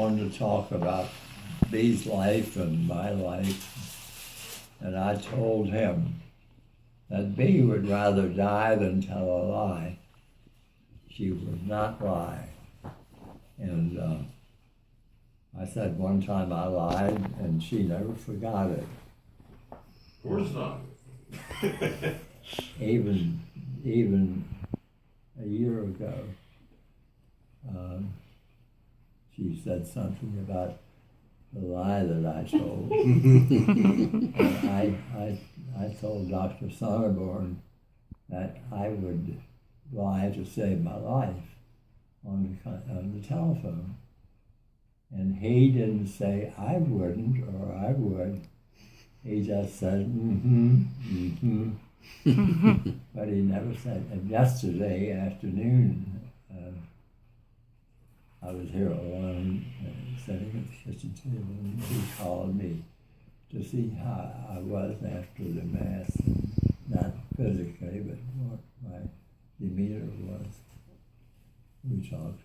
wanted to talk about Bea's life and my life, and I told him that Bea would rather die than tell a lie. She would not lie. And I said one time I lied, and she never forgot it. Of course not. Even a year ago, she said something about the lie that I told. And I told Dr. Sonneborn that I would lie to save my life on the telephone. And he didn't say I wouldn't or I would. He just said, but he never said. And yesterday afternoon, I was here alone, sitting at the kitchen table, and he called me to see how I was after the Mass, not physically, but what my demeanor was. We talked.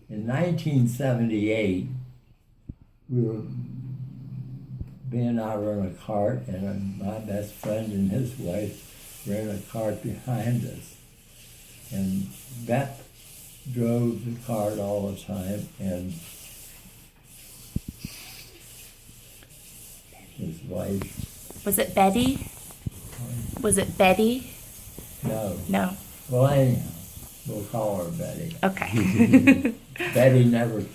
In 1978, Bea and I were in a cart, and my best friend and his wife were in a cart behind us. And Beth drove the cart all the time, and his wife. Was it Betty? Was it Betty? No. No. Well, anyhow, we'll call her Betty. Okay. Betty never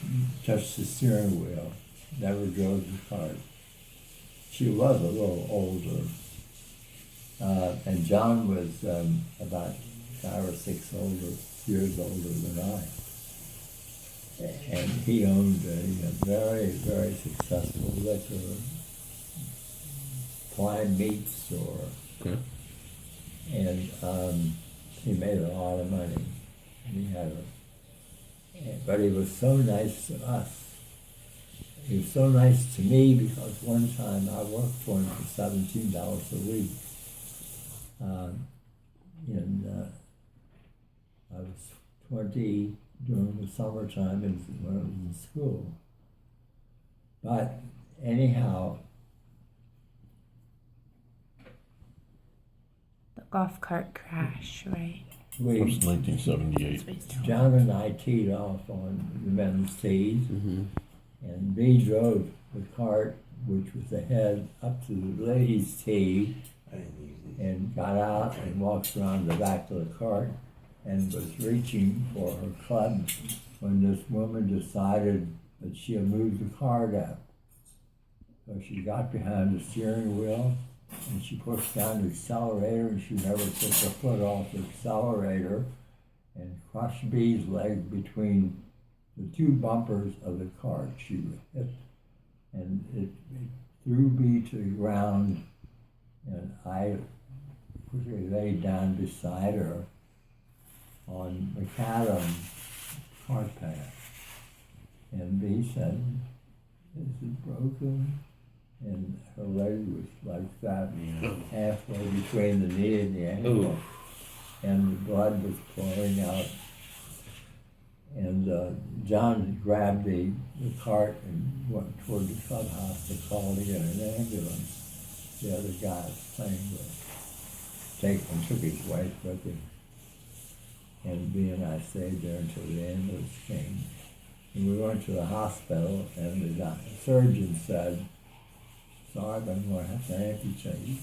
touched the steering wheel, never drove the cart. She was a little older. And John was about 5 or 6 years older than I. And he owned a very, very successful liquor, Prime Meat store. Okay. And he made a lot of money. And but he was so nice to us. He was so nice to me because one time I worked for him for $17 a week. I was 20 during the summertime when I was in school. But anyhow, The golf cart crash, right? That was 1978. John and I teed off on the men's tees, and Bea drove the cart, which was ahead, up to the ladies' tee, and got out and walked around the back of the cart and was reaching for her club when this woman decided that she'll move the cart up. So she got behind the steering wheel and she pushed down the accelerator, and she never took her foot off the accelerator and crushed Bea's leg between the two bumpers of the cart. She hit, and it threw Bea to the ground, and I quickly laid down beside her on macadam cart path. And Bea said, "Is it broken?" And her leg was like that, halfway between the knee and the ankle. Ooh. And the blood was pouring out. And John grabbed the cart and went toward the clubhouse to call to get an ambulance. The other guy was playing with and took his wife with him. And Bea and I stayed there until the ambulance came. And we went to the hospital, and the surgeon said, "Sorry, but I'm going to have to amputate."